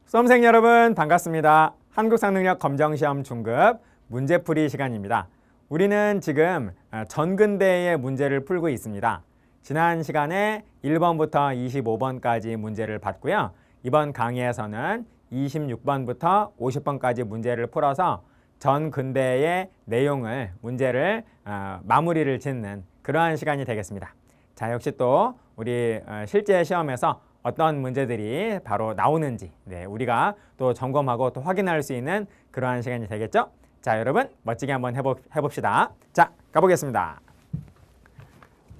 수험생 여러분 반갑습니다. 한국상능력 검정시험 중급 문제풀이 시간입니다. 우리는 지금 전근대의 문제를 풀고 있습니다. 지난 시간에 1번부터 25번까지 문제를 봤고요. 이번 강의에서는 26번부터 50번까지 문제를 풀어서 전근대의 내용을 문제를 마무리를 짓는 그러한 시간이 되겠습니다. 자, 역시 또 우리 실제 시험에서 어떤 문제들이 바로 나오는지 우리가 또 점검하고 또 확인할 수 있는 그러한 시간이 되겠죠? 자, 여러분 멋지게 한번 해봅시다. 자, 가보겠습니다.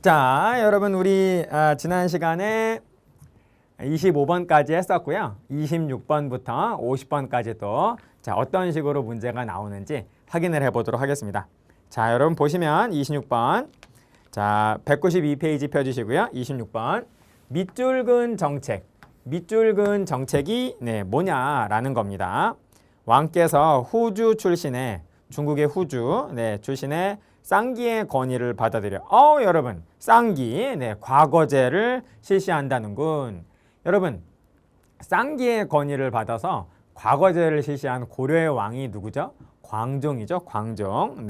자, 여러분 우리 지난 시간에 25번까지 했었고요. 26번부터 50번까지 또 자, 어떤 식으로 문제가 나오는지 확인을 해보도록 하겠습니다. 자, 여러분 보시면 26번 자, 192페이지 펴주시고요. 26번 밑줄근 정책. 밑줄근 정책이 뭐냐라는 겁니다. 왕께서 후주 출신의 중국의 후주 출신의 쌍기의 건의를 받아들여 여러분 쌍기 과거제를 실시한다는군. 여러분 쌍기의 건의를 받아서 과거제를 실시한 고려의 왕이 누구죠? 광종이죠. 광종.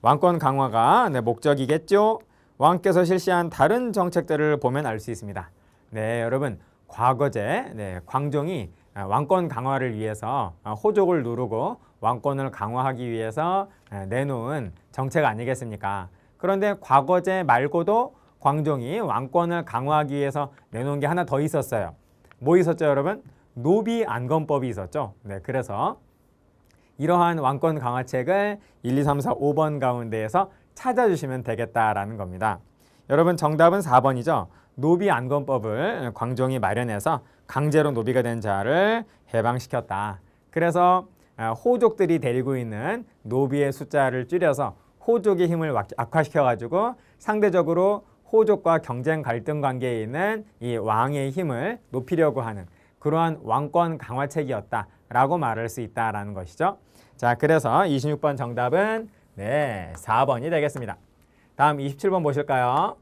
왕권 강화가 목적이겠죠. 왕께서 실시한 다른 정책들을 보면 알 수 있습니다. 여러분 과거제 광종이 왕권 강화를 위해서 호족을 누르고 왕권을 강화하기 위해서 내놓은 정책 아니겠습니까? 그런데 과거제 말고도 광종이 왕권을 강화하기 위해서 내놓은 게 하나 더 있었어요. 뭐 있었죠, 여러분? 노비안건법이 있었죠. 그래서 이러한 왕권 강화책을 1, 2, 3, 4, 5번 가운데에서 찾아주시면 되겠다라는 겁니다. 여러분 정답은 4번이죠. 노비안건법을 광종이 마련해서 강제로 노비가 된 자를 해방시켰다. 그래서 호족들이 데리고 있는 노비의 숫자를 줄여서 호족의 힘을 악화시켜가지고 상대적으로 호족과 경쟁 갈등 관계에 있는 이 왕의 힘을 높이려고 하는 그러한 왕권 강화책이었다라고 말할 수 있다라는 것이죠. 자, 그래서 26번 정답은 4번이 되겠습니다. 다음 27번 보실까요?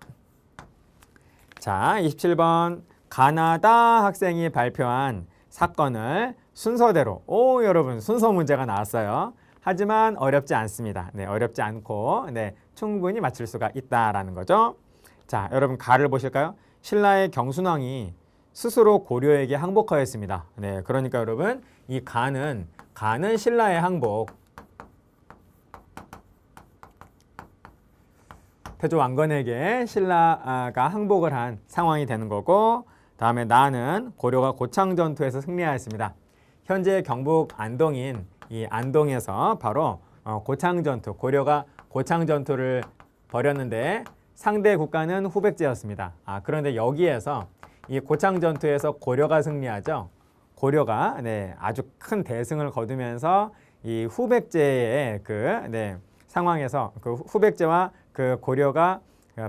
자, 27번 가나다 학생이 발표한 사건을 순서대로 여러분 순서 문제가 나왔어요. 하지만 어렵지 않습니다. 어렵지 않고 충분히 맞출 수가 있다라는 거죠. 자, 여러분 가를 보실까요? 신라의 경순왕이 스스로 고려에게 항복하였습니다. 그러니까 여러분 이 가는 신라의 항복. 태조 왕건에게 신라가 항복을 한 상황이 되는 거고, 다음에 나는 고려가 고창 전투에서 승리하였습니다. 현재 경북 안동인 이 안동에서 바로 고창 전투, 고려가 고창 전투를 벌였는데 상대 국가는 후백제였습니다. 그런데 여기에서 이 고창 전투에서 고려가 승리하죠. 고려가 아주 큰 대승을 거두면서 이 후백제의 상황에서 그 후백제와 그 고려가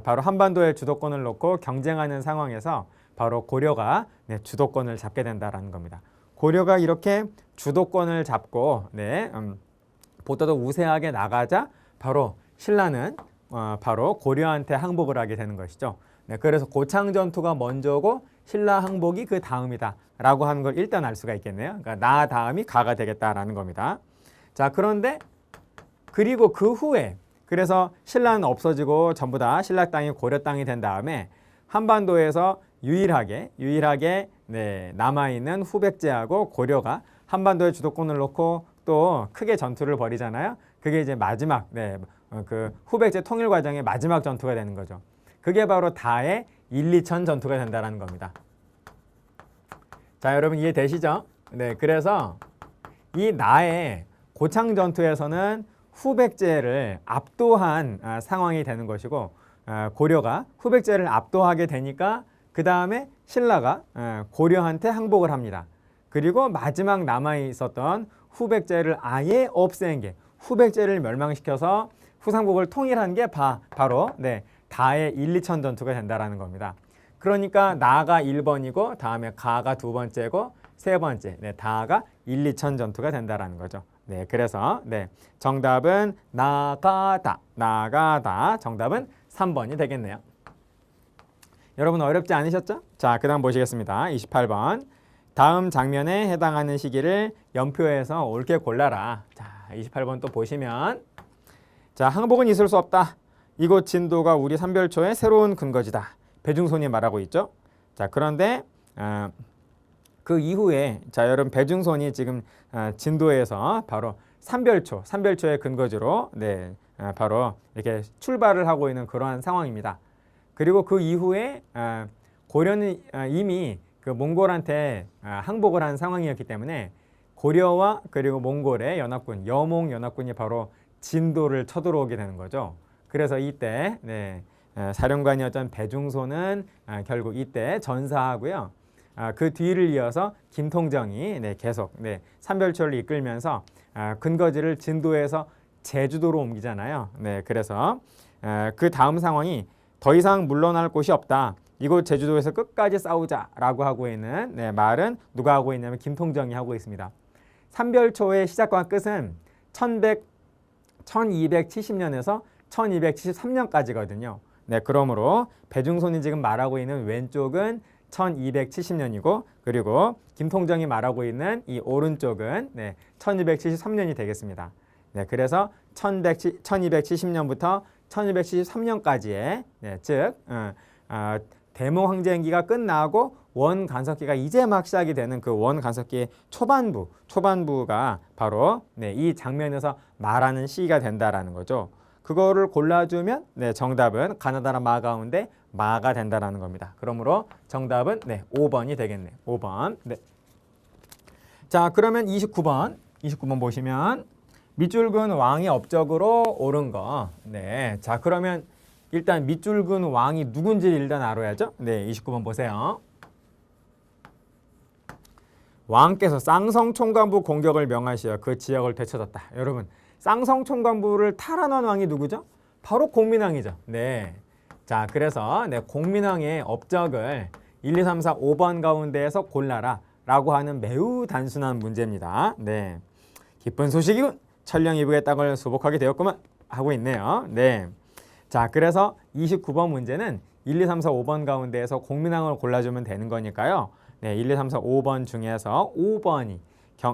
바로 한반도의 주도권을 놓고 경쟁하는 상황에서 바로 고려가 주도권을 잡게 된다라는 겁니다. 고려가 이렇게 주도권을 잡고 보다도 우세하게 나가자 바로 신라는 바로 고려한테 항복을 하게 되는 것이죠. 그래서 고창 전투가 먼저고 신라 항복이 그 다음이다 라고 하는 걸 일단 알 수가 있겠네요. 그러니까 나 다음이 가가 되겠다라는 겁니다. 자, 그런데 그리고 그 후에 그래서 신라는 없어지고 전부 다 신라 땅이 고려 땅이 된 다음에 한반도에서 유일하게 남아있는 후백제하고 고려가 한반도의 주도권을 놓고 또 크게 전투를 벌이잖아요. 그게 이제 마지막 그 후백제 통일 과정의 마지막 전투가 되는 거죠. 그게 바로 다의 1, 2천 전투가 된다는 겁니다. 자, 여러분 이해되시죠? 그래서 이 나의 고창 전투에서는 후백제를 압도한 상황이 되는 것이고 고려가 후백제를 압도하게 되니까 그 다음에 신라가 고려한테 항복을 합니다. 그리고 마지막 남아있었던 후백제를 아예 없앤 게 후백제를 멸망시켜서 후삼국을 통일한 게 바로 다의 1, 2천 전투가 된다는 겁니다. 그러니까 나가 1번이고 다음에 가가 두 번째고 세 번째 다가 1, 2천 전투가 된다는 거죠. 그래서 정답은 나가다 정답은 3번이 되겠네요. 여러분 어렵지 않으셨죠? 자, 그 다음 보시겠습니다. 28번 다음 장면에 해당하는 시기를 연표해서 옳게 골라라. 자, 28번 또 보시면 자, 항복은 있을 수 없다. 이곳 진도가 우리 삼별초의 새로운 근거지다. 배중손이 말하고 있죠. 자, 그런데 그 이후에 자, 여러분 배중손이 지금 진도에서 바로 삼별초의 근거지로 바로 이렇게 출발을 하고 있는 그러한 상황입니다. 그리고 그 이후에 고려는 이미 그 몽골한테 항복을 한 상황이었기 때문에 고려와 그리고 몽골의 연합군, 여몽 연합군이 바로 진도를 쳐들어오게 되는 거죠. 그래서 이때 사령관이었던 배중손은 결국 이때 전사하고요. 그 뒤를 이어서 김통정이 계속 삼별초를 이끌면서 근거지를 진도에서 제주도로 옮기잖아요. 그래서 그 다음 상황이 더 이상 물러날 곳이 없다. 이곳 제주도에서 끝까지 싸우자라고 하고 있는 말은 누가 하고 있냐면 김통정이 하고 있습니다. 삼별초의 시작과 끝은 1270년에서 1273년까지거든요. 그러므로 배중손이 지금 말하고 있는 왼쪽은 1270년이고 그리고 김통정이 말하고 있는 이 오른쪽은 1273년이 되겠습니다. 그래서 1270년부터 1273년까지의 즉 대몽황제기가 끝나고 원간섭기가 이제 막 시작이 되는 그 원간섭기의 초반부가 바로 이 장면에서 말하는 시기가 된다라는 거죠. 그거를 골라주면 정답은 가나다라 마 가운데 마가 된다라는 겁니다. 그러므로 정답은 5번이 되겠네요. 5번. 자, 그러면 29번 보시면 밑줄근 왕이 업적으로 옳은 거. 자, 그러면 일단 밑줄근 왕이 누군지 일단 알아야죠. 29번 보세요. 왕께서 쌍성총관부 공격을 명하시어 그 지역을 되찾았다. 여러분, 쌍성총관부를 탈환한 왕이 누구죠? 바로 공민왕이죠. 자, 그래서 공민왕의 업적을 1, 2, 3, 4, 5번 가운데에서 골라라 라고 하는 매우 단순한 문제입니다. 기쁜 소식이군. 천령 이북의 땅을 수복하게 되었구만 하고 있네요. 자, 그래서 29번 문제는 1, 2, 3, 4, 5번 가운데에서 공민왕을 골라주면 되는 거니까요. 1, 2, 3, 4, 5번 중에서 5번이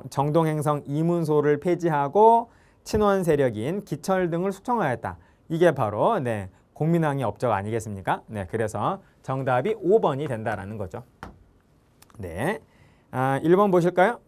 정동행성 이문소를 폐지하고 친원 세력인 기철 등을 숙청하였다. 이게 바로 공민왕의 업적 아니겠습니까? 그래서 정답이 5번이 된다라는 거죠. 1번 보실까요?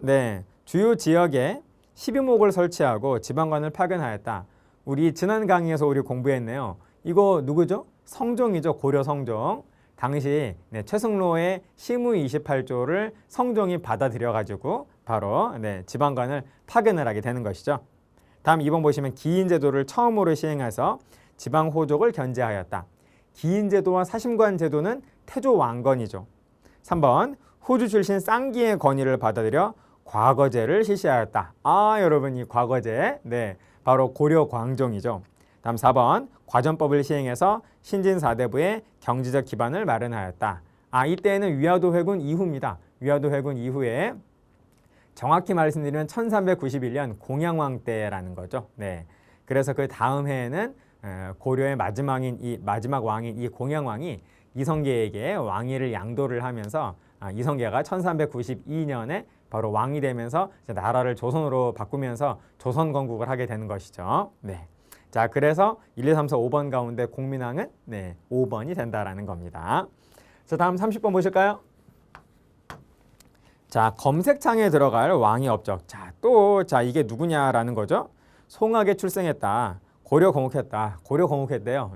주요 지역에 12목을 설치하고 지방관을 파견하였다. 우리 지난 강의에서 우리 공부했네요. 이거 누구죠? 성종이죠. 고려 성종. 당시 최승로의 시무 28조를 성종이 받아들여가지고 바로 지방관을 파견을 하게 되는 것이죠. 다음 2번 보시면 기인제도를 처음으로 시행해서 지방호족을 견제하였다. 기인제도와 사심관 제도는 태조 왕건이죠. 3번 호주 출신 쌍기의 건의를 받아들여 과거제를 실시하였다. 여러분 이 과거제 바로 고려 광종이죠. 다음 4번 과전법을 시행해서 신진사대부의 경제적 기반을 마련하였다. 이때는 위화도 회군 이후입니다. 위화도 회군 이후에 정확히 말씀드리면 1391년 공양왕 때라는 거죠. 그래서 그 다음 해에는 고려의 마지막 왕인 이 공양왕이 이성계에게 왕위를 양도를 하면서 이성계가 1392년에 바로 왕이 되면서 나라를 조선으로 바꾸면서 조선 건국을 하게 되는 것이죠. 자, 그래서 1, 2, 3, 4, 5번 가운데 공민왕은 5번이 된다라는 겁니다. 자, 다음 30번 보실까요? 자, 검색창에 들어갈 왕의 업적. 자, 이게 누구냐라는 거죠. 송악에 출생했다. 고려 공국했다. 고려 공국했대요.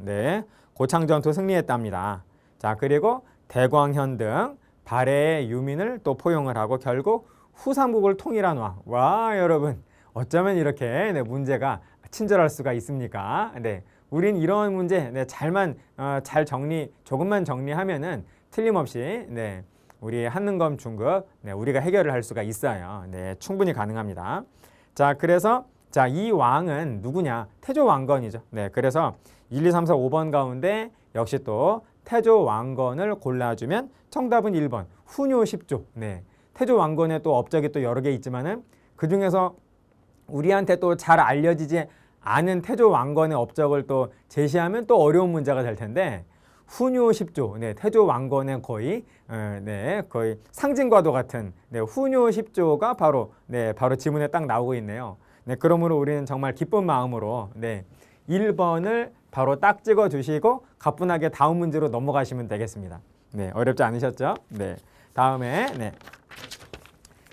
고창전투 승리했답니다. 자, 그리고 대광현 등 발해의 유민을 또 포용을 하고 결국 후삼국을 통일한 왕. 와, 여러분 어쩌면 이렇게 문제가 친절할 수가 있습니까? 우린 이런 문제 조금만 정리하면은 틀림없이 우리 한능검 중급 우리가 해결을 할 수가 있어요. 충분히 가능합니다. 자, 그래서 이 왕은 누구냐? 태조 왕건이죠. 그래서 1, 2, 3, 4, 5번 가운데 역시 또 태조 왕건을 골라주면 정답은 1번 후뇨 10조. 태조 왕건의 또 업적이 또 여러 개 있지만은 그 중에서 우리한테 또 잘 알려지지 않은 태조 왕건의 업적을 또 제시하면 또 어려운 문제가 될 텐데 훈요 10조, 네, 태조 왕건의 거의 거의 상징과도 같은 훈요 10조가 바로 지문에 딱 나오고 있네요. 네, 그러므로 우리는 정말 기쁜 마음으로 1번을 바로 딱 찍어 주시고 가뿐하게 다음 문제로 넘어가시면 되겠습니다. 네, 어렵지 않으셨죠? 네. 다음에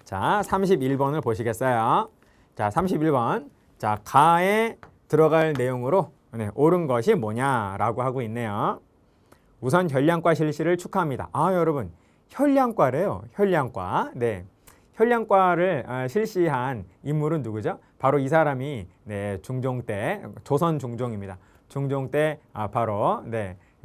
자, 31번을 보시겠어요? 자, 31번. 자, 가에 들어갈 내용으로 옳은 것이 뭐냐라고 하고 있네요. 우선 혈량과 실시를 축하합니다. 아, 여러분, 혈량과래요. 혈량과. 네. 혈량과를 실시한 인물은 누구죠? 바로 이 사람이 중종 때, 조선 중종입니다. 중종 때 바로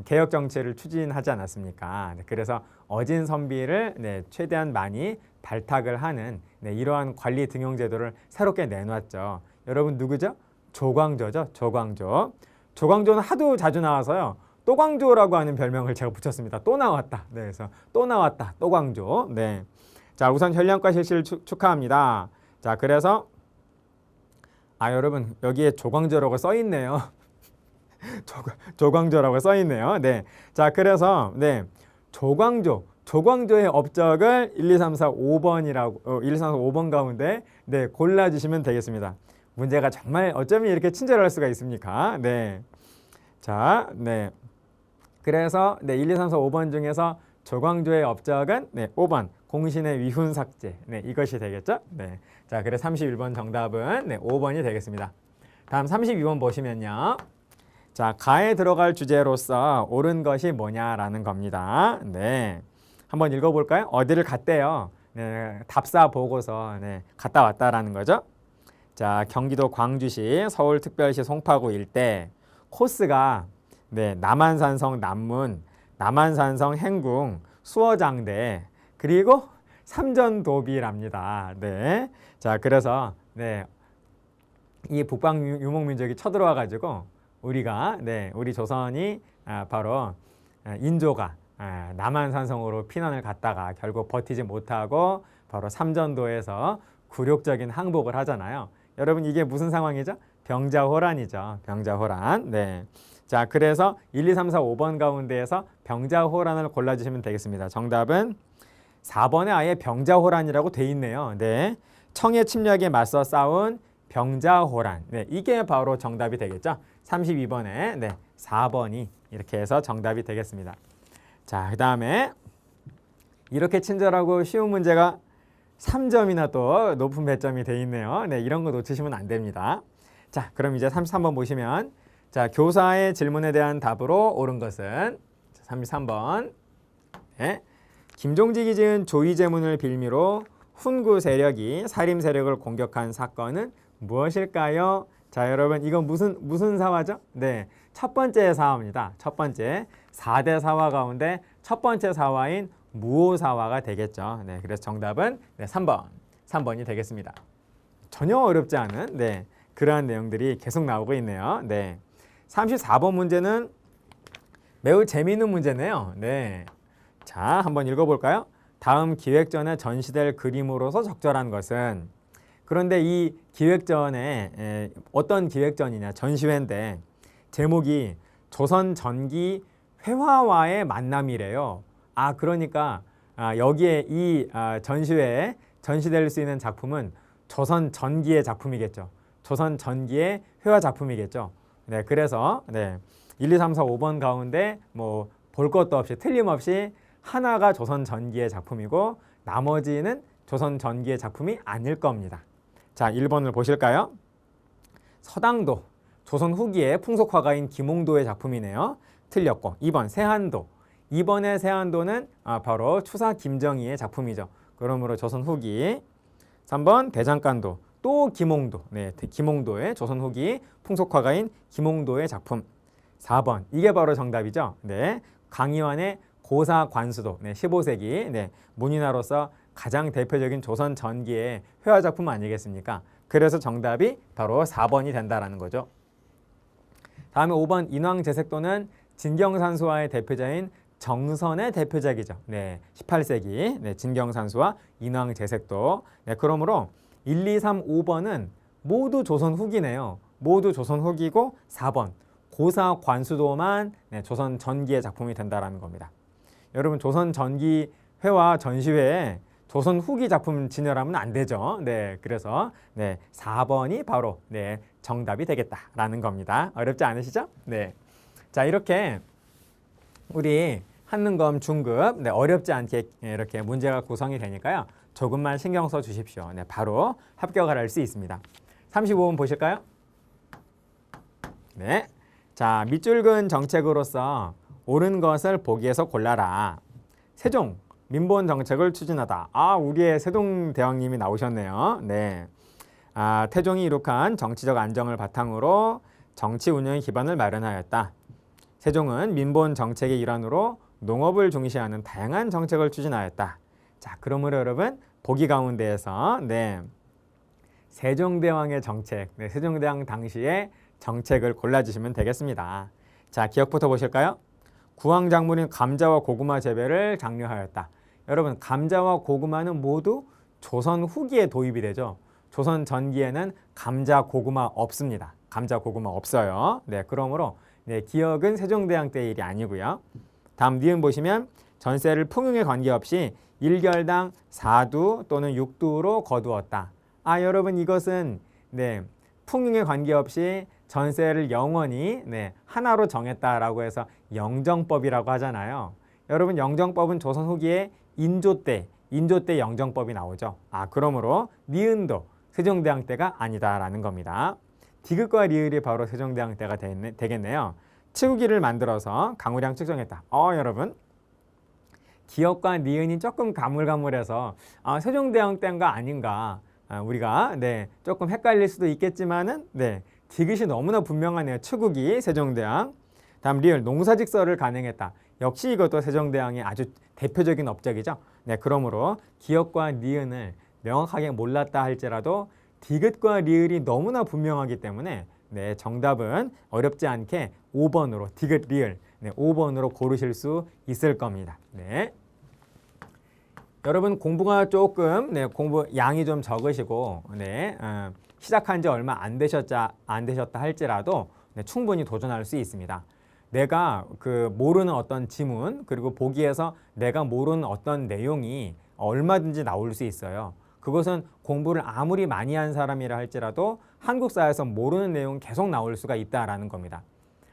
개혁 정치를 추진하지 않았습니까? 그래서 어진 선비를 최대한 많이 발탁을 하는 이러한 관리 등용 제도를 새롭게 내놨죠. 여러분 누구죠? 조광조죠. 조광조. 조광조는 하도 자주 나와서요. 또광조라고 하는 별명을 제가 붙였습니다. 또 나왔다. 네, 그래서 또 나왔다. 또광조. 네. 자, 우선 혈량과 실시를 축하합니다. 자, 그래서 여러분 여기에 조광조라고 써 있네요. 조광조라고 써 있네요. 네. 자, 그래서 조광조의 업적을 1, 2, 3, 4, 5번이라고 1, 2, 3, 4, 5번 가운데 골라 주시면 되겠습니다. 문제가 정말 어쩌면 이렇게 친절할 수가 있습니까? 네. 자, 그래서 1, 2, 3, 4, 5번 중에서 조광조의 업적은 5번 공신의 위훈 삭제. 이것이 되겠죠? 네. 자, 그래서 31번 정답은 5번이 되겠습니다. 다음 32번 보시면요. 자, 가에 들어갈 주제로서 옳은 것이 뭐냐라는 겁니다. 네. 한번 읽어볼까요? 어디를 갔대요? 네, 답사 보고서 갔다 왔다라는 거죠. 자, 경기도 광주시, 서울특별시 송파구 일대 코스가 남한산성 남문, 남한산성 행궁, 수어장대 그리고 삼전도비랍니다. 네. 자, 그래서 이 북방 유목민족이 쳐들어와 가지고 우리 조선이 바로 인조가 남한산성으로 피난을 갔다가 결국 버티지 못하고 바로 삼전도에서 굴욕적인 항복을 하잖아요. 여러분 이게 무슨 상황이죠? 병자호란이죠. 병자호란. 네. 자, 그래서 1, 2, 3, 4, 5번 가운데에서 병자호란을 골라주시면 되겠습니다. 정답은 4번에 아예 병자호란이라고 돼 있네요. 네. 청해 침략에 맞서 싸운 병자호란. 네, 이게 바로 정답이 되겠죠. 32번에 4번이 이렇게 해서 정답이 되겠습니다. 자, 그 다음에 이렇게 친절하고 쉬운 문제가 3점이나 또 높은 배점이 돼 있네요. 네, 이런 거 놓치시면 안 됩니다. 자, 그럼 이제 33번 보시면 자, 교사의 질문에 대한 답으로 옳은 것은 33번. 네. 김종직이 지은 조이제문을 빌미로 훈구 세력이 사림 세력을 공격한 사건은 무엇일까요? 자, 여러분 이건 무슨 사화죠? 네, 첫 번째 사화입니다. 첫 번째 4대 사화 가운데 첫 번째 사화인 무오사화가 되겠죠. 네, 그래서 정답은 3번이 되겠습니다. 전혀 어렵지 않은 그러한 내용들이 계속 나오고 있네요. 네, 34번 문제는 매우 재미있는 문제네요. 네, 자, 한번 읽어볼까요? 다음 기획전에 전시될 그림으로서 적절한 것은. 그런데 이 기획전에 어떤 기획전이냐, 전시회인데 제목이 조선 전기 회화와의 만남이래요. 그러니까 여기에 이 전시회에 전시될 수 있는 작품은 조선 전기의 작품이겠죠. 조선 전기의 회화 작품이겠죠. 네, 그래서 1, 2, 3, 4, 5번 가운데 뭐 볼 것도 없이 틀림없이 하나가 조선 전기의 작품이고 나머지는 조선 전기의 작품이 아닐 겁니다. 자, 1번을 보실까요? 서당도, 조선 후기의 풍속화가인 김홍도의 작품이네요. 틀렸고 2번 세한도. 2번의 세한도는 바로 추사 김정희의 작품이죠. 그러므로 조선 후기. 3번 대장간도, 또 김홍도. 네, 김홍도의 조선 후기 풍속화가인 김홍도의 작품. 4번, 이게 바로 정답이죠. 네, 강희환의 고사관수도. 15세기 문인화로서 가장 대표적인 조선 전기의 회화 작품 아니겠습니까? 그래서 정답이 바로 4번이 된다라는 거죠. 다음에 5번 인왕제색도는 진경산수화의 대표자인 정선의 대표작이죠. 18세기 진경산수화 인왕제색도. 그러므로 1, 2, 3, 5번은 모두 조선 후기네요. 모두 조선 후기고 4번 고사 관수도만 네, 조선 전기의 작품이 된다라는 겁니다. 여러분 조선 전기회와 전시회에 조선 후기 작품 진열하면 안 되죠. 네, 그래서 네, 4번이 바로 네, 정답이 되겠다라는 겁니다. 어렵지 않으시죠? 네. 자, 이렇게 우리 한능검 중급 네, 어렵지 않게 이렇게 문제가 구성이 되니까요. 조금만 신경 써 주십시오. 네, 바로 합격을 할 수 있습니다. 35번 보실까요? 네. 자, 밑줄 근 정책으로서 옳은 것을 보기에서 골라라. 세종, 민본 정책을 추진하다. 아, 우리의 세종대왕님이 나오셨네요. 네. 아, 태종이 이룩한 정치적 안정을 바탕으로 정치 운영의 기반을 마련하였다. 세종은 민본 정책의 일환으로 농업을 중시하는 다양한 정책을 추진하였다. 자, 그러므로 여러분 보기 가운데에서 네, 세종대왕의 정책, 네, 세종대왕 당시의 정책을 골라주시면 되겠습니다. 자, 기억부터 보실까요? 구황작물인 감자와 고구마 재배를 장려하였다. 여러분, 감자와 고구마는 모두 조선 후기에 도입이 되죠. 조선 전기에는 감자, 고구마 없습니다. 감자, 고구마 없어요. 네, 그러므로 네, 기억은 세종대왕 때 일이 아니고요. 다음 니은 보시면 전세를 풍용에 관계없이 1결당 4두 또는 6두로 거두었다. 아, 여러분 이것은 네, 풍용에 관계없이 전세를 영원히 네, 하나로 정했다라고 해서 영정법이라고 하잖아요. 여러분 영정법은 조선 후기에 인조 때 영정법이 나오죠. 아, 그러므로 니은도 세종대왕 때가 아니다라는 겁니다. 디귿과 리을이 바로 세종대왕 때가 되겠네요. 치우기를 만들어서 강우량 측정했다. 여러분 기억과 니은이 조금 가물가물해서 세종대왕 때인가 아닌가 우리가 네, 조금 헷갈릴 수도 있겠지만은 네, 디귿이 너무나 분명하네요. 치국이 세종대왕. 다음 리을 농사직설을 간행했다. 역시 이것도 세종대왕의 아주 대표적인 업적이죠. 네, 그러므로 기억과 니은을 명확하게 몰랐다 할지라도 디귿과 리을이 너무나 분명하기 때문에 네, 정답은 어렵지 않게 5번으로 디귿 리을 네, 5번으로 고르실 수 있을 겁니다. 네. 여러분 공부가 조금 네, 공부 양이 좀 적으시고 네, 시작한 지 얼마 안 되셨다 할지라도 네, 충분히 도전할 수 있습니다. 내가 모르는 어떤 지문 그리고 보기에서 내가 모르는 어떤 내용이 얼마든지 나올 수 있어요. 그것은 공부를 아무리 많이 한 사람이라 할지라도 한국사에서 모르는 내용은 계속 나올 수가 있다라는 겁니다.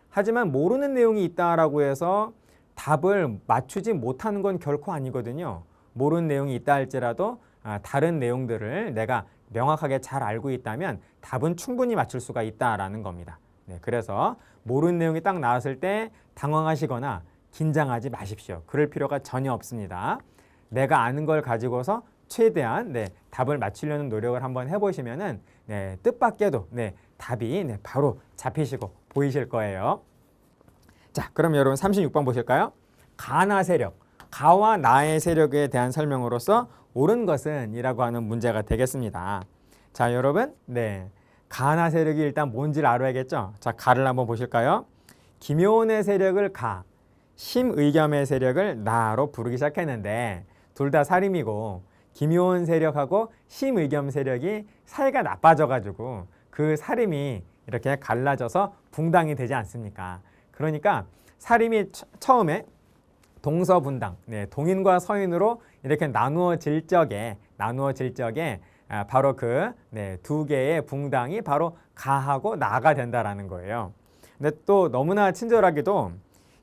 하지만 모르는 내용이 있다라고 해서 답을 맞추지 못하는 건 결코 아니거든요. 모르는 내용이 있다 할지라도 다른 내용들을 내가 명확하게 잘 알고 있다면 답은 충분히 맞출 수가 있다라는 겁니다. 네, 그래서 모르는 내용이 딱 나왔을 때 당황하시거나 긴장하지 마십시오. 그럴 필요가 전혀 없습니다. 내가 아는 걸 가지고서 최대한 네, 답을 맞추려는 노력을 한번 해보시면은 네, 뜻밖에도 네, 답이 네, 바로 잡히시고 보이실 거예요. 자, 그럼 여러분 36번 보실까요? 가나 세력, 가와 나의 세력에 대한 설명으로서 옳은 것은 이라고 하는 문제가 되겠습니다. 자, 여러분 네, 가나 세력이 일단 뭔지를 알아야겠죠? 자, 가를 한번 보실까요? 김효원의 세력을 가, 심의겸의 세력을 나로 부르기 시작했는데 둘 다 살림이고 김효원 세력하고 심의겸 세력이 사이가 나빠져가지고 그 살림이 이렇게 갈라져서 붕당이 되지 않습니까? 그러니까 살림이 처음에 동서분당, 네, 동인과 서인으로 이렇게 나누어질 적에 바로 두 개의 붕당이 바로 가하고 나가 된다라는 거예요. 근데 또 너무나 친절하게도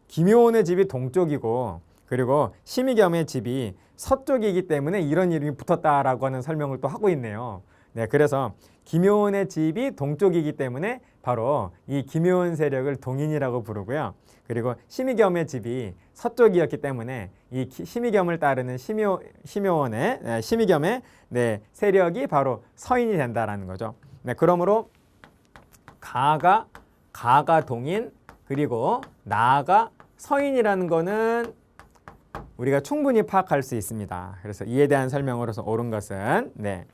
김효원의 집이 동쪽이고 그리고 심의겸의 집이 서쪽이기 때문에 이런 이름이 붙었다라고 하는 설명을 또 하고 있네요. 네, 그래서 김효원의 집이 동쪽이기 때문에 바로 이 김효원 세력을 동인이라고 부르고요. 그리고 심의겸의 집이 서쪽이었기 때문에 이 심의겸을 따르는 심의겸의 네, 세력이 바로 서인이 된다라는 거죠. 네, 그러므로 가가 동인 그리고 나가 서인이라는 거는 우리가 충분히 파악할 수 있습니다. 그래서 이에 대한 설명으로서 옳은 것은 네.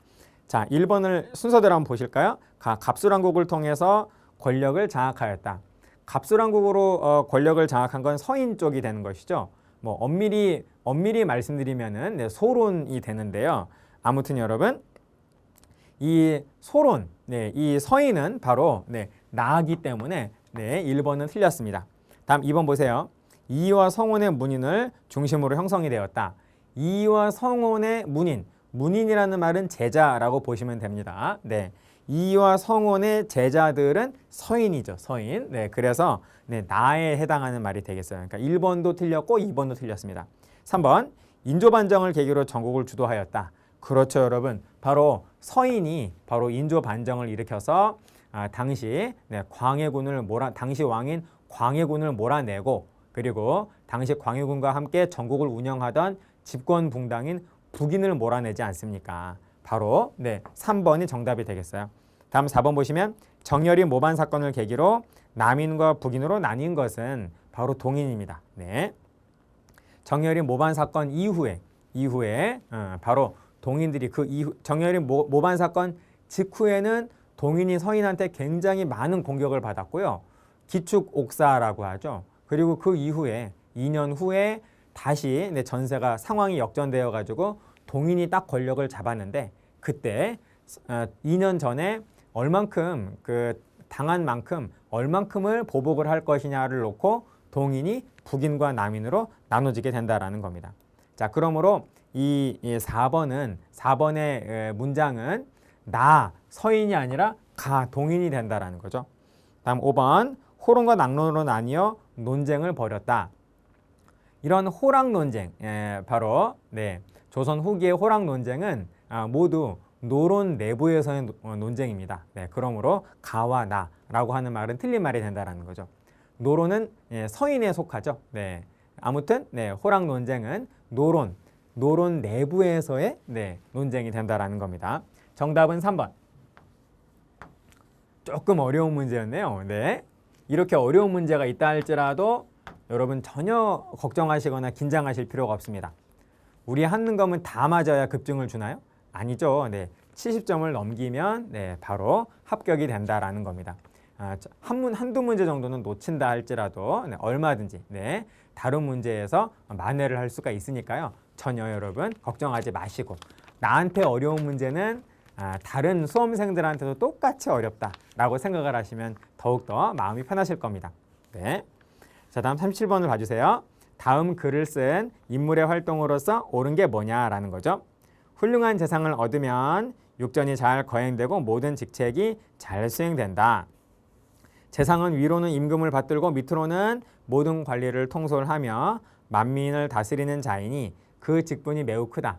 자, 1번을 순서대로 한번 보실까요? 갑술왕국을 통해서 권력을 장악하였다. 갑술왕국으로 권력을 장악한 건 서인 쪽이 되는 것이죠. 뭐 엄밀히 말씀드리면은 네, 소론이 되는데요. 아무튼 여러분 이 소론, 네, 이 서인은 바로 네, 나기 때문에 네, 1번은 틀렸습니다. 다음 2번 보세요. 이의와 성혼의 문인을 중심으로 형성이 되었다. 이의와 성혼의 문인이라는 말은 제자라고 보시면 됩니다. 네, 이의와 성혼의 제자들은 서인이죠. 서인. 네, 그래서 네, 나에 해당하는 말이 되겠어요. 그러니까 1번도 틀렸고 2번도 틀렸습니다. 3번 인조반정을 계기로 전국을 주도하였다. 그렇죠, 여러분. 바로 서인이 바로 인조반정을 일으켜서 당시 네, 당시 왕인 광해군을 몰아내고 그리고 당시 광해군과 함께 전국을 운영하던 집권붕당인 북인을 몰아내지 않습니까? 바로 네, 3번이 정답이 되겠어요. 다음 4번 보시면 정열이 모반 사건을 계기로 남인과 북인으로 나뉜 것은 바로 동인입니다. 네. 정열이 모반 사건 이후에 바로 동인들이 그 이후 정열이 모반 사건 직후에는 동인이 서인한테 굉장히 많은 공격을 받았고요. 기축 옥사라고 하죠. 그리고 그 이후에 2년 후에 다시 전세가 상황이 역전되어 가지고 동인이 딱 권력을 잡았는데 그때 2년 전에 얼만큼 당한 만큼 얼만큼을 보복을 할 것이냐를 놓고 동인이 북인과 남인으로 나눠지게 된다라는 겁니다. 자, 그러므로 이 4번의 문장은 나 서인이 아니라 가 동인이 된다라는 거죠. 다음 5번 호론과 낙론으로 나뉘어 논쟁을 벌였다. 이런 호랑 논쟁, 바로 네, 조선 후기의 호랑 논쟁은 모두 노론 내부에서의 논쟁입니다. 네, 그러므로 가와 나라고 하는 말은 틀린 말이 된다라는 거죠. 노론은 서인에 속하죠. 네, 아무튼 네, 호랑 논쟁은 노론 내부에서의 네, 논쟁이 된다라는 겁니다. 정답은 3번. 조금 어려운 문제였네요. 네, 이렇게 어려운 문제가 있다 할지라도 여러분 전혀 걱정하시거나 긴장하실 필요가 없습니다. 우리 하는 거면 다 맞아야 급증을 주나요? 아니죠. 네, 70점을 넘기면 네, 바로 합격이 된다라는 겁니다. 한두 문제 정도는 놓친다 할지라도 네, 얼마든지 네, 다른 문제에서 만회를 할 수가 있으니까요. 전혀 여러분 걱정하지 마시고 나한테 어려운 문제는 다른 수험생들한테도 똑같이 어렵다라고 생각을 하시면 더욱더 마음이 편하실 겁니다. 네. 자, 다음 37번을 봐주세요. 다음 글을 쓴 인물의 활동으로서 옳은 게 뭐냐라는 거죠. 훌륭한 재상을 얻으면 육전이 잘 거행되고 모든 직책이 잘 수행된다. 재상은 위로는 임금을 받들고 밑으로는 모든 관리를 통솔하며 만민을 다스리는 자이니 그 직분이 매우 크다.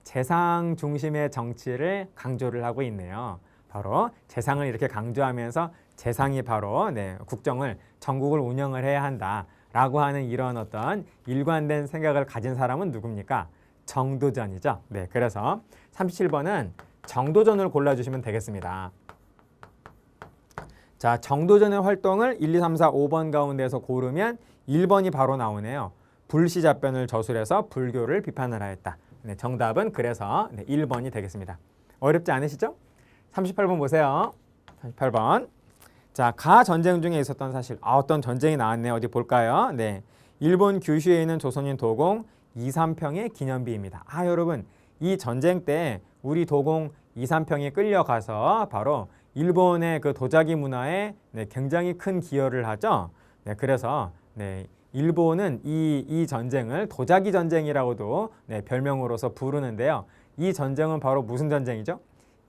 재상 중심의 정치를 강조를 하고 있네요. 바로 재상을 이렇게 강조하면서 재상이 바로 네, 전국을 운영을 해야 한다라고 하는 이런 어떤 일관된 생각을 가진 사람은 누굽니까? 정도전이죠. 네, 그래서 37번은 정도전을 골라주시면 되겠습니다. 자, 정도전의 활동을 1, 2, 3, 4, 5번 가운데서 고르면 1번이 바로 나오네요. 불시잡변을 저술해서 불교를 비판을 하였다. 네, 정답은 그래서 네, 1번이 되겠습니다. 어렵지 않으시죠? 38번 보세요. 38번. 자, 가 전쟁 중에 있었던 사실. 어떤 전쟁이 나왔네요. 어디 볼까요? 네, 일본 규슈에 있는 조선인 도공 이삼평의 기념비입니다. 여러분, 이 전쟁 때 우리 도공 이삼평이 끌려가서 바로 일본의 그 도자기 문화에 네, 굉장히 큰 기여를 하죠. 네, 그래서 네, 일본은 이 전쟁을 도자기 전쟁이라고도 네, 별명으로서 부르는데요. 이 전쟁은 바로 무슨 전쟁이죠?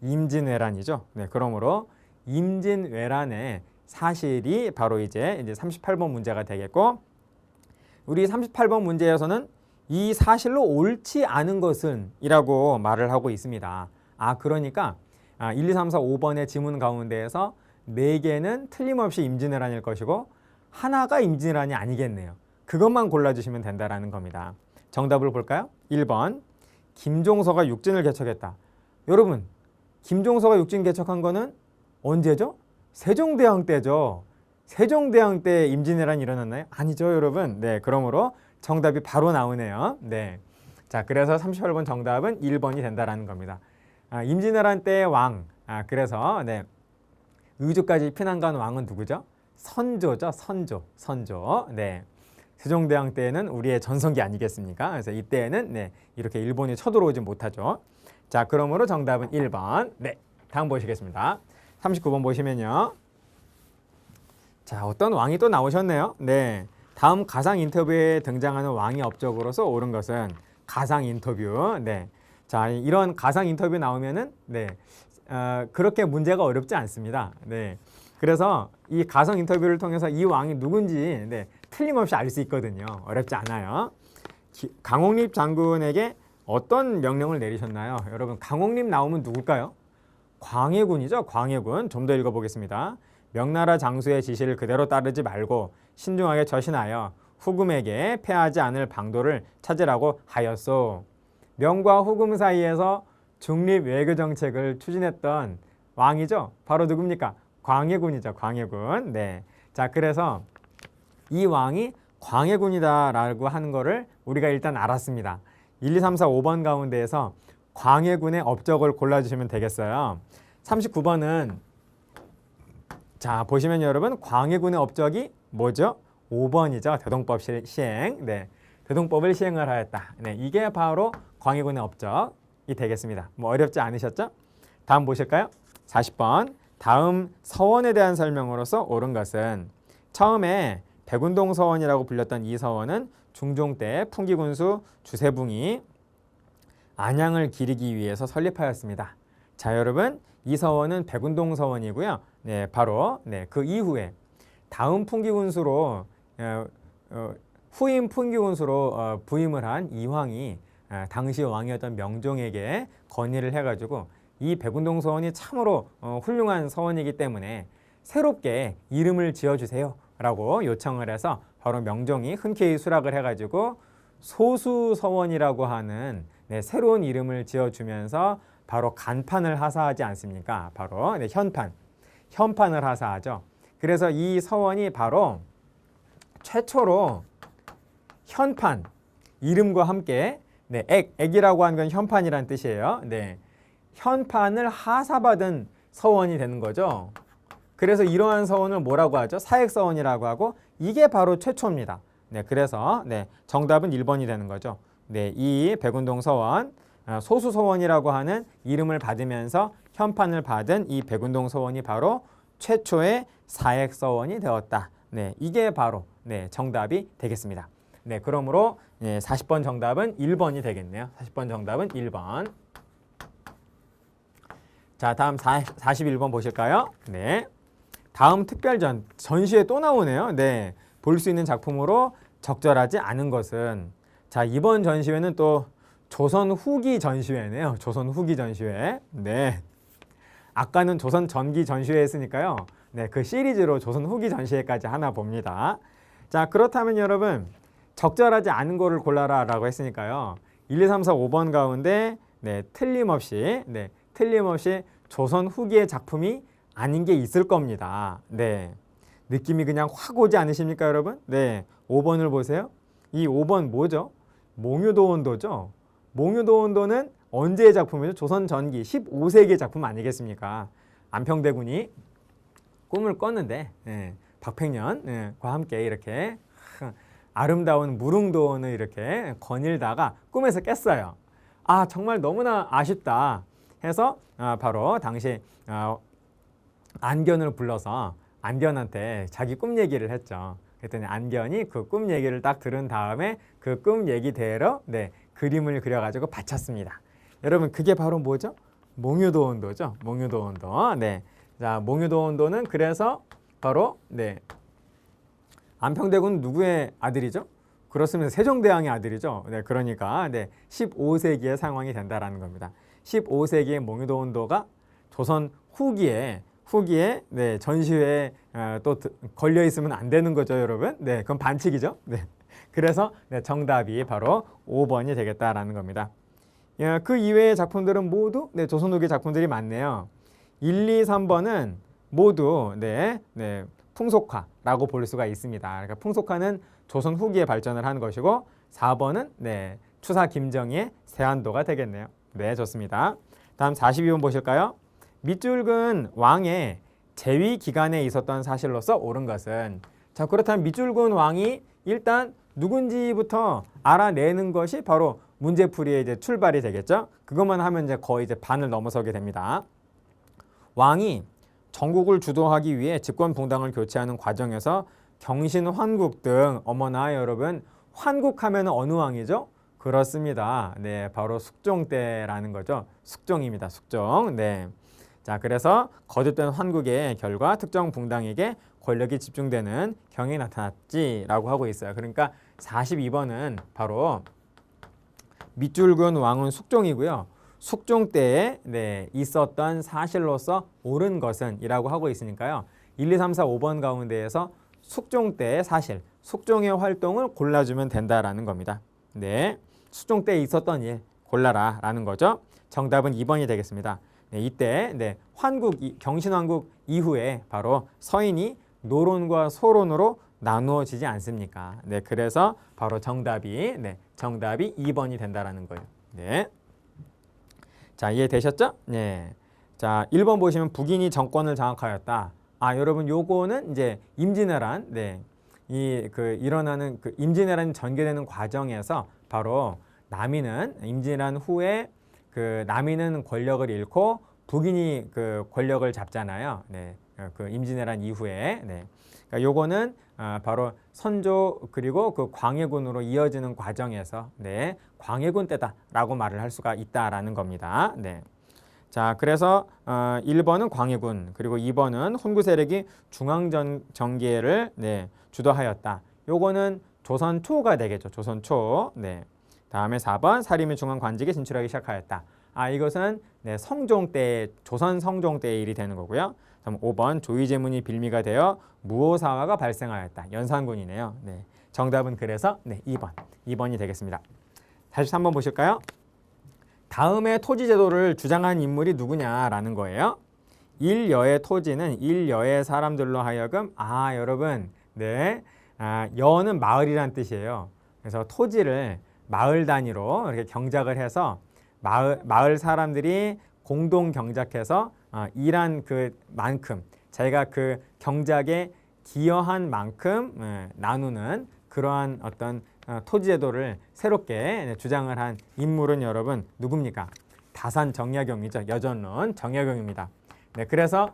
임진왜란이죠. 네, 그러므로 임진왜란의 사실이 바로 이제 38번 문제가 되겠고, 우리 38번 문제에서는 이 사실로 옳지 않은 것은 이라고 말을 하고 있습니다. 그러니까 1, 2, 3, 4, 5번의 지문 가운데에서 4개는 틀림없이 임진왜란일 것이고 하나가 임진왜란이 아니겠네요. 그것만 골라주시면 된다라는 겁니다. 정답을 볼까요? 1번 김종서가 육진을 개척했다. 여러분, 김종서가 육진 개척한 거는 언제죠? 세종대왕 때죠. 세종대왕 때 임진왜란이 일어났나요? 아니죠, 여러분. 네, 그러므로 정답이 바로 나오네요. 네, 자, 그래서 38번 정답은 1번이 된다라는 겁니다. 임진왜란 때의 왕. 그래서 네, 의주까지 피난 간 왕은 누구죠? 선조죠. 선조. 네, 세종대왕 때에는 우리의 전성기 아니겠습니까? 그래서 이때에는 네, 이렇게 일본이 쳐들어오지 못하죠. 자, 그러므로 정답은 1번. 네, 다음 보시겠습니다. 39번 보시면요. 자, 어떤 왕이 또 나오셨네요. 네, 다음 가상 인터뷰에 등장하는 왕의 업적으로서 옳은 것은 가상 인터뷰. 네, 자, 이런 가상 인터뷰 나오면은 네, 그렇게 문제가 어렵지 않습니다. 네, 그래서 이 가상 인터뷰를 통해서 이 왕이 누군지 네, 틀림없이 알 수 있거든요. 어렵지 않아요. 강홍립 장군에게 어떤 명령을 내리셨나요? 여러분, 강홍립 나오면 누굴까요? 광해군이죠. 광해군. 좀 더 읽어보겠습니다. 명나라 장수의 지시를 그대로 따르지 말고 신중하게 처신하여 후금에게 패하지 않을 방도를 찾으라고 하였소. 명과 후금 사이에서 중립 외교 정책을 추진했던 왕이죠. 바로 누굽니까? 광해군이죠. 광해군. 네. 자, 그래서 이 왕이 광해군이다라고 하는 거를 우리가 일단 알았습니다. 1, 2, 3, 4, 5번 가운데에서 광해군의 업적을 골라주시면 되겠어요. 39번은 자, 보시면 여러분 광해군의 업적이 뭐죠? 5번이죠. 대동법 시행. 네, 대동법을 시행을 하였다. 네, 이게 바로 광해군의 업적이 되겠습니다. 뭐 어렵지 않으셨죠? 다음 보실까요? 40번. 다음 서원에 대한 설명으로서 옳은 것은 처음에 백운동 서원이라고 불렸던 이 서원은 중종 때 풍기군수 주세붕이 안양을 기리기 위해서 설립하였습니다. 자, 여러분, 이 서원은 백운동 서원이고요. 네, 바로 네, 그 이후에 다음 풍기군수로 후임 풍기군수로 부임을 한 이황이 당시 왕이었던 명종에게 건의를 해가지고 이 백운동 서원이 참으로 훌륭한 서원이기 때문에 새롭게 이름을 지어주세요 라고 요청을 해서 바로 명종이 흔쾌히 수락을 해가지고 소수서원이라고 하는 네, 새로운 이름을 지어주면서 바로 간판을 하사하지 않습니까? 바로 네, 현판을 하사하죠. 그래서 이 서원이 바로 최초로 현판, 이름과 함께 네, 액이라고 하는 건 현판이란 뜻이에요. 네, 현판을 하사받은 서원이 되는 거죠. 그래서 이러한 서원을 뭐라고 하죠? 사액서원이라고 하고 이게 바로 최초입니다. 네, 그래서 네, 정답은 1번이 되는 거죠. 네, 이 백운동 서원, 소수서원이라고 하는 이름을 받으면서 현판을 받은 이 백운동 서원이 바로 최초의 사액서원이 되었다. 네, 이게 바로 네, 정답이 되겠습니다. 네, 그러므로 네, 40번 정답은 1번이 되겠네요. 40번 정답은 1번. 자, 다음 41번 보실까요? 네. 다음 특별전, 전시회 또 나오네요. 네. 볼 수 있는 작품으로 적절하지 않은 것은 자, 이번 전시회는 또 조선 후기 전시회네요. 조선 후기 전시회. 네. 아까는 조선 전기 전시회 했으니까요. 네, 그 시리즈로 조선 후기 전시회까지 하나 봅니다. 자, 그렇다면 여러분 적절하지 않은 거를 골라라 라고 했으니까요. 1, 2, 3, 4, 5번 가운데 네, 틀림없이 조선 후기의 작품이 아닌 게 있을 겁니다. 네. 느낌이 그냥 확 오지 않으십니까, 여러분? 네. 5번을 보세요. 이 5번 뭐죠? 몽유도원도죠. 몽유도원도는 언제의 작품이죠? 조선 전기 15세기의 작품 아니겠습니까? 안평대군이 꿈을 꿨는데 네. 박팽년과 함께 이렇게 아름다운 무릉도원을 이렇게 거닐다가 꿈에서 깼어요. 아, 정말 너무나 아쉽다 해서 바로 당시 안견을 불러서 안견한테 자기 꿈 얘기를 했죠. 그랬더니 안견이 그 꿈 얘기를 딱 들은 다음에 그 꿈 얘기대로 네, 그림을 그려가지고 바쳤습니다. 여러분 그게 바로 뭐죠? 몽유도원도죠. 몽유도원도. 네, 자 몽유도원도는 그래서 바로 네, 안평대군 누구의 아들이죠? 그렇습니다. 세종대왕의 아들이죠. 네, 그러니까 네, 15세기의 상황이 된다라는 겁니다. 15세기의 몽유도원도가 조선 후기에 네, 전시회에 또 걸려 있으면 안 되는 거죠, 여러분. 네, 그건 반칙이죠. 네, 그래서 네, 정답이 바로 5번이 되겠다라는 겁니다. 그 이외의 작품들은 모두 네, 조선 후기 작품들이 많네요. 1, 2, 3번은 모두 네, 풍속화라고 볼 수가 있습니다. 그러니까 풍속화는 조선 후기에 발전을 한 것이고 4번은 네, 추사 김정희의 세안도가 되겠네요. 네, 좋습니다. 다음 42번 보실까요? 밑줄근 왕의 재위 기간에 있었던 사실로서 옳은 것은 자, 그렇다면 밑줄근 왕이 일단 누군지부터 알아내는 것이 바로 문제풀이의 이제 출발이 되겠죠. 그것만 하면 이제 거의 이제 반을 넘어서게 됩니다. 왕이 전국을 주도하기 위해 집권 봉당을 교체하는 과정에서 경신, 환국 등 어머나 여러분 환국하면 어느 왕이죠? 그렇습니다. 네, 바로 숙종 때라는 거죠. 숙종입니다. 숙종. 네. 자, 그래서 거듭된 환국의 결과 특정 봉당에게 권력이 집중되는 경향이 나타났지라고 하고 있어요. 그러니까 42번은 바로 밑줄근 왕은 숙종이고요. 숙종 때에 있었던 사실로서 옳은 것은 이라고 하고 있으니까요. 1, 2, 3, 4, 5번 가운데에서 숙종 때의 사실, 숙종의 활동을 골라주면 된다라는 겁니다. 네, 숙종 때에 있었던 일 골라라 라는 거죠. 정답은 2번이 되겠습니다. 네, 이때 환국, 경신왕국 이후에 바로 서인이 노론과 소론으로 나누어지지 않습니까? 네, 그래서 바로 정답이 2번이 된다라는 거예요. 네. 자, 이해되셨죠? 네. 자, 1번 보시면 북인이 정권을 장악하였다. 아, 여러분 요거는 이제 임진왜란, 일어나는 임진왜란이 전개되는 과정에서 바로 남이는 임진왜란 후에 남이는 권력을 잃고 북인이 권력을 잡잖아요. 네. 임진왜란 이후에. 네. 그러니까 요거는 바로 선조 그리고 광해군으로 이어지는 과정에서 광해군 때다라고 말을 할 수가 있다라는 겁니다. 네. 자, 그래서 1번은 광해군 그리고 2번은 훈구 세력이 중앙정계를 주도하였다. 요거는 조선 초가 되겠죠. 조선 초. 네. 다음에 4번 사림이 중앙 관직에 진출하기 시작하였다. 아, 이것은 성종 때, 조선 성종 때의 일이 되는 거고요. 그럼 5번 조의제문이 빌미가 되어 무오사화가 발생하였다. 연산군이네요. 네. 정답은 그래서 2번이 되겠습니다. 43번 보실까요? 다음에 토지제도를 주장한 인물이 누구냐라는 거예요. 일여의 토지는 일여의 사람들로 하여금 여러분 여는 마을이란 뜻이에요. 그래서 토지를 마을 단위로 이렇게 경작을 해서 마을 사람들이 공동 경작해서 일한 그만큼 자기가 그 경작에 기여한 만큼 나누는 그러한 어떤 토지제도를 새롭게 주장을 한 인물은 여러분 누굽니까? 다산 정약용이죠. 여전론 정약용입니다. 네, 그래서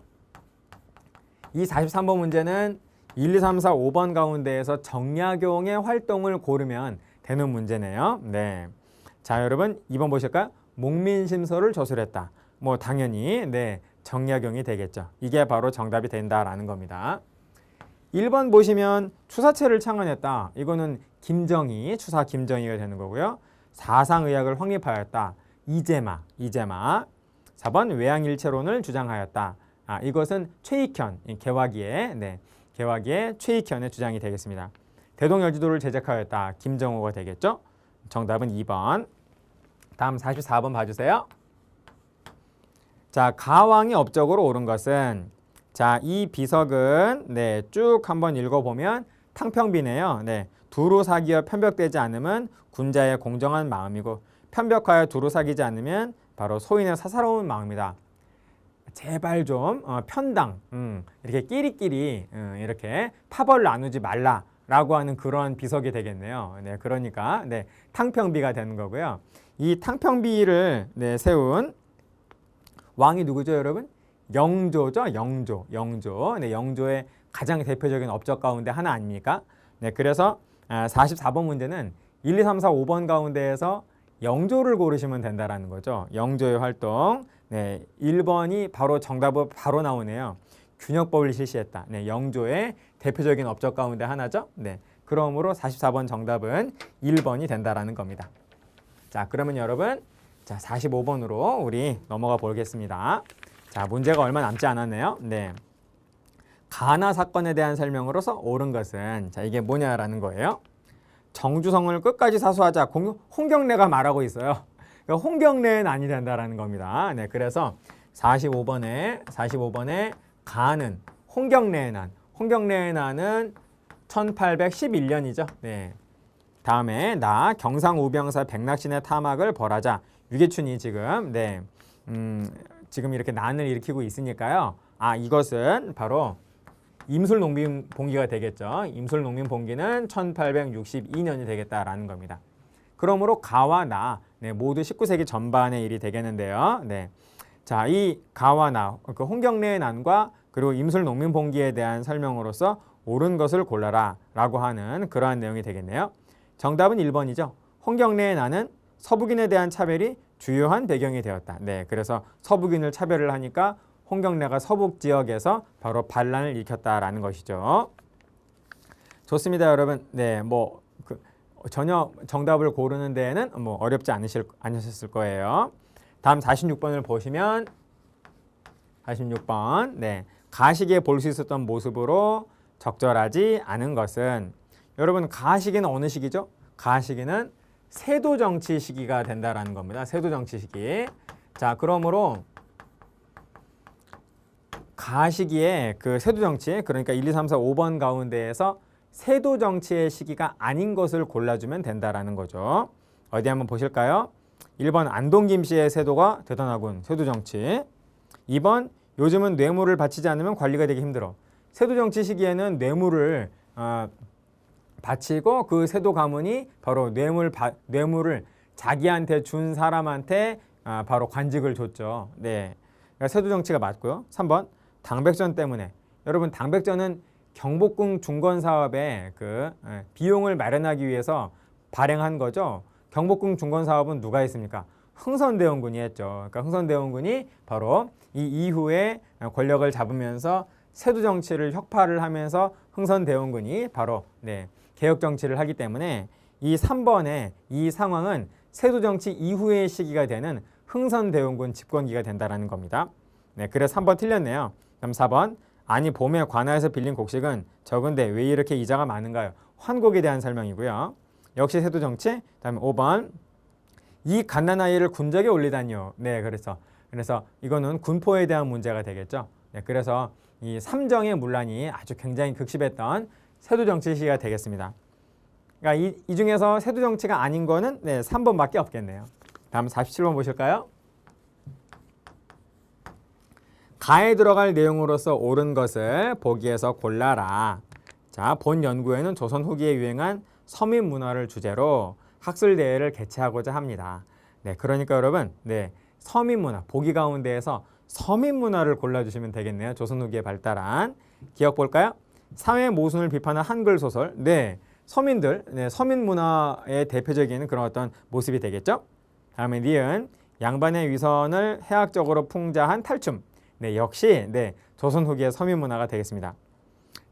이 43번 문제는 1, 2, 3, 4, 5번 가운데에서 정약용의 활동을 고르면 되는 문제네요. 네. 자, 여러분 2번 보실까요? 목민심서를 저술했다. 뭐 당연히 정약용이 되겠죠. 이게 바로 정답이 된다라는 겁니다. 1번 보시면 추사체를 창안했다. 이거는 김정희, 추사 김정희가 되는 거고요. 사상의학을 확립하였다. 이재마. 4번 외양일체론을 주장하였다. 이것은 최익현, 개화기의 최익현의 주장이 되겠습니다. 대동여지도를 제작하였다. 김정호가 되겠죠. 정답은 2번. 다음 44번 봐주세요. 자, 가왕이 업적으로 옳은 것은 자, 이 비석은 쭉 한번 읽어보면 탕평비네요. 두루 사기어 편벽되지 않으면 군자의 공정한 마음이고 편벽하여 두루 사기지 않으면 바로 소인의 사사로운 마음이다. 제발 좀 편당 이렇게 끼리끼리 이렇게 파벌 나누지 말라라고 하는 그런 비석이 되겠네요. 그러니까 탕평비가 되는 거고요. 이 탕평비를 세운 왕이 누구죠, 여러분? 영조죠. 영조. 영조의 가장 대표적인 업적 가운데 하나 아닙니까? 그래서 44번 문제는 1, 2, 3, 4, 5번 가운데에서 영조를 고르시면 된다라는 거죠. 영조의 활동. 1번이 바로 정답으로 바로 나오네요. 균역법을 실시했다. 영조의 대표적인 업적 가운데 하나죠. 그러므로 44번 정답은 1번이 된다라는 겁니다. 자, 그러면 여러분 45번으로 우리 넘어가 보겠습니다. 자, 문제가 얼마 남지 않았네요. 가나 사건에 대한 설명으로서 옳은 것은 자, 이게 뭐냐라는 거예요. 정주성을 끝까지 사수하자. 홍경래가 말하고 있어요. 그러니까 홍경래는 아니 된다라는 겁니다. 그래서 45번에 가는 홍경래의 난은 1811년이죠. 다음에 경상우병사 백낙신의 탐악을 벌하자. 유계춘이 지금 지금 이렇게 난을 일으키고 있으니까요. 이것은 바로 임술농민봉기가 되겠죠. 임술농민봉기는 1862년이 되겠다라는 겁니다. 그러므로 가와 나 모두 19세기 전반의 일이 되겠는데요. 자, 이 가와 나, 홍경래의 난과 그리고 임술 농민 봉기에 대한 설명으로서 옳은 것을 골라라 라고 하는 그러한 내용이 되겠네요. 정답은 1번이죠. 홍경래의 나는 서북인에 대한 차별이 주요한 배경이 되었다. 네, 그래서 서북인을 차별을 하니까 홍경래가 서북 지역에서 바로 반란을 일으켰다라는 것이죠. 좋습니다, 여러분. 네, 전혀 정답을 고르는 데에는 어렵지 않으셨을 거예요. 다음 46번을 보시면 46번. 네, 가시기에 볼 수 있었던 모습으로 적절하지 않은 것은, 여러분 가시기는 어느 시기죠? 가시기는 세도 정치 시기가 된다라는 겁니다. 세도 정치 시기. 자, 그러므로 가시기에 그 세도 정치, 그러니까 1, 2, 3, 4, 5번 가운데에서 세도 정치의 시기가 아닌 것을 골라주면 된다라는 거죠. 어디 한번 보실까요? 1번 안동 김씨의 세도가 대단하군. 세도 정치. 2번 요즘은 뇌물을 바치지 않으면 관리가 되기 힘들어. 세도 정치 시기에는 뇌물을 바치고 그 세도 가문이 바로 뇌물을 자기한테 준 사람한테 바로 관직을 줬죠. 네, 그러니까 세도 정치가 맞고요. 3번 당백전 때문에. 여러분 당백전은 경복궁 중건 사업에 비용을 마련하기 위해서 발행한 거죠. 경복궁 중건 사업은 누가 했습니까? 흥선대원군이 했죠. 그러니까 흥선대원군이 바로 이 이후에 권력을 잡으면서 세도 정치를 혁파를 하면서 흥선대원군이 바로 개혁 정치를 하기 때문에 이 3번의 이 상황은 세도 정치 이후의 시기가 되는 흥선대원군 집권기가 된다라는 겁니다. 네, 그래서 3번 틀렸네요. 그럼 4번. 아니 봄에 관아에서 빌린 곡식은 적은데 왜 이렇게 이자가 많은가요? 환곡에 대한 설명이고요. 역시 세도 정치. 다음에 5번. 이 갓난아이를 군적에 올리다니요. 네, 그래서 이거는 군포에 대한 문제가 되겠죠. 네, 그래서 이 삼정의 문란이 아주 굉장히 극심했던 세도 정치 시기가 되겠습니다. 그러니까 이 중에서 세도 정치가 아닌 거는 3번밖에 없겠네요. 다음 47번 보실까요? 가에 들어갈 내용으로서 옳은 것을 보기에서 골라라. 자, 본 연구에는 조선 후기에 유행한 서민 문화를 주제로 학술 대회를 개최하고자 합니다. 네, 그러니까 여러분, 서민 문화, 보기 가운데에서 서민 문화를 골라주시면 되겠네요. 조선 후기에 발달한. 기억 볼까요? 사회 모순을 비판한 한글 소설. 네, 서민들, 서민 문화의 대표적인 그런 어떤 모습이 되겠죠. 다음에 니은, 양반의 위선을 해학적으로 풍자한 탈춤. 네, 역시 조선 후기의 서민 문화가 되겠습니다.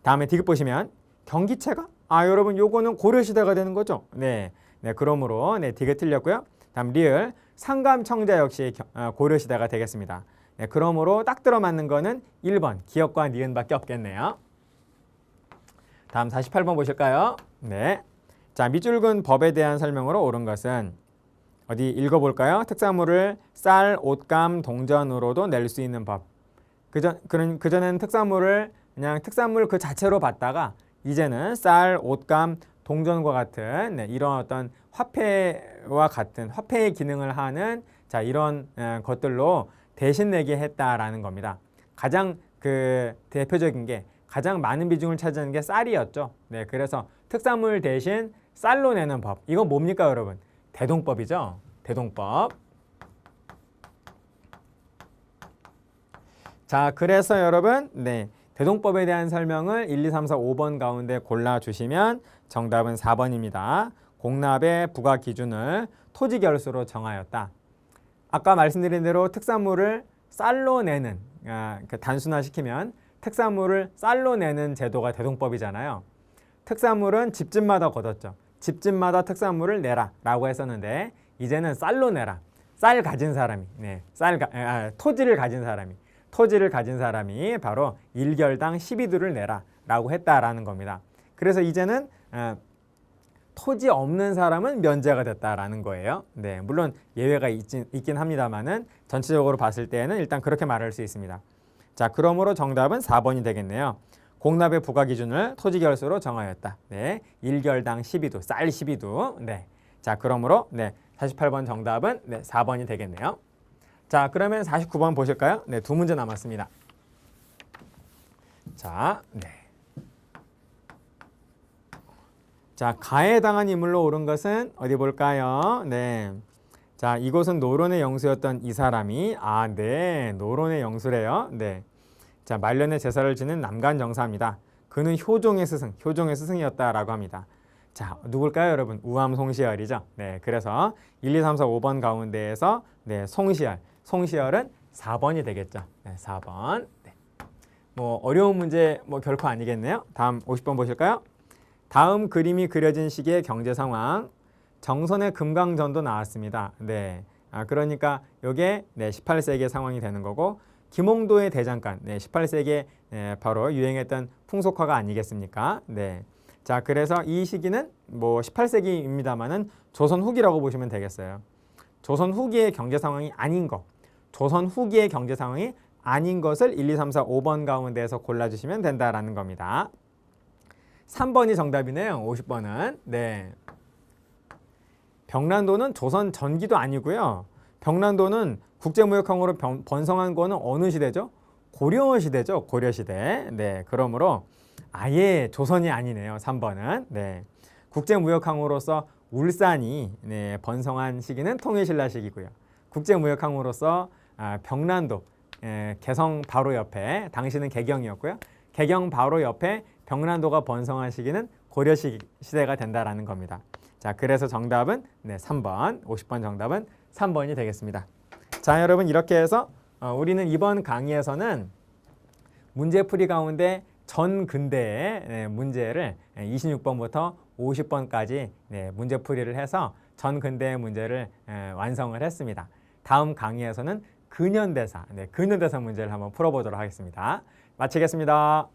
다음에 디귿 보시면 경기체가? 여러분 요거는 고려시대가 되는 거죠. 그러므로 디귿 틀렸고요. 다음 리을, 상감청자 역시 고려시대가 되겠습니다. 그러므로 딱 들어맞는 거는 1번 기역과 니은밖에 없겠네요. 다음 48번 보실까요? 네. 자, 밑줄근 법에 대한 설명으로 옳은 것은 어디 읽어볼까요? 특사물을 쌀, 옷감, 동전으로도 낼 수 있는 법. 그전에는 특사물을 그냥 특산물 그 자체로 받다가 이제는 쌀, 옷감, 동전과 같은 이런 어떤 화폐와 같은 화폐의 기능을 하는 이런 것들로 대신 내게 했다라는 겁니다. 가장 대표적인 게 가장 많은 비중을 차지하는 게 쌀이었죠. 그래서 특산물 대신 쌀로 내는 법. 이건 뭡니까, 여러분? 대동법이죠. 대동법. 자, 그래서 여러분, 대동법에 대한 설명을 1, 2, 3, 4, 5번 가운데 골라주시면 정답은 4번입니다. 공납의 부과 기준을 토지 결수로 정하였다. 아까 말씀드린 대로 특산물을 쌀로 내는, 단순화시키면 특산물을 쌀로 내는 제도가 대동법이잖아요. 특산물은 집집마다 걷었죠. 집집마다 특산물을 내라 라고 했었는데 이제는 쌀로 내라. 쌀 가진 사람이, 토지를 가진 사람이 바로 1결당 12두를 내라 라고 했다라는 겁니다. 그래서 이제는 토지 없는 사람은 면제가 됐다라는 거예요. 물론 예외가 있긴 합니다만은 전체적으로 봤을 때는 일단 그렇게 말할 수 있습니다. 자, 그러므로 정답은 4번이 되겠네요. 공납의 부과 기준을 토지 결수로 정하였다. 1결당 12두, 쌀 12두. 자, 그러므로 48번 정답은 4번이 되겠네요. 자, 그러면 49번 보실까요? 두 문제 남았습니다. 자, 자, 가해 당한 인물로 옳은 것은 어디 볼까요? 자, 이곳은 노론의 영수였던 이 사람이 노론의 영수래요. 자, 말년에 제사를 지는 남간정사입니다. 그는 효종의 스승이었다라고 합니다. 자, 누굴까요, 여러분? 우암 송시열이죠. 네, 그래서 1, 2, 3, 4, 5번 가운데에서 네, 송시열은 4번이 되겠죠. 네, 4번. 네. 뭐 어려운 문제 뭐 결코 아니겠네요. 다음 50번 보실까요? 다음 그림이 그려진 시기의 경제 상황. 정선의 금강전도 나왔습니다. 네. 그러니까 이게 네, 18세기의 상황이 되는 거고, 김홍도의 대장간, 네, 18세기에 네, 바로 유행했던 풍속화가 아니겠습니까? 네. 자, 그래서 이 시기는 뭐 18세기입니다만은 조선 후기라고 보시면 되겠어요. 조선 후기의 경제 상황이 아닌 거, 조선 후기의 경제 상황이 아닌 것을 1, 2, 3, 4, 5번 가운데에서 골라주시면 된다라는 겁니다. 3번이 정답이네요. 50번은. 네. 병란도는 조선 전기도 아니고요. 병란도는 국제무역항으로 번성한 거는 어느 시대죠? 고려시대죠. 고려시대. 네, 그러므로 아예 조선이 아니네요. 3번은. 네. 국제무역항으로서 울산이 네, 번성한 시기는 통일신라 시기고요. 국제무역항으로서 병란도, 개성 바로 옆에, 당시는 개경이었고요. 개경 바로 옆에 병란도가 번성한 시기는 고려 시대가 된다라는 겁니다. 자, 그래서 정답은 네, 3번, 50번 정답은 3번이 되겠습니다. 자, 여러분 이렇게 해서 우리는 이번 강의에서는 문제풀이 가운데 전 근대의 네, 문제를 26번부터 50번까지 네, 문제풀이를 해서 전 근대의 문제를 완성을 했습니다. 다음 강의에서는 근현대사, 네, 근현대사 문제를 한번 풀어보도록 하겠습니다. 마치겠습니다.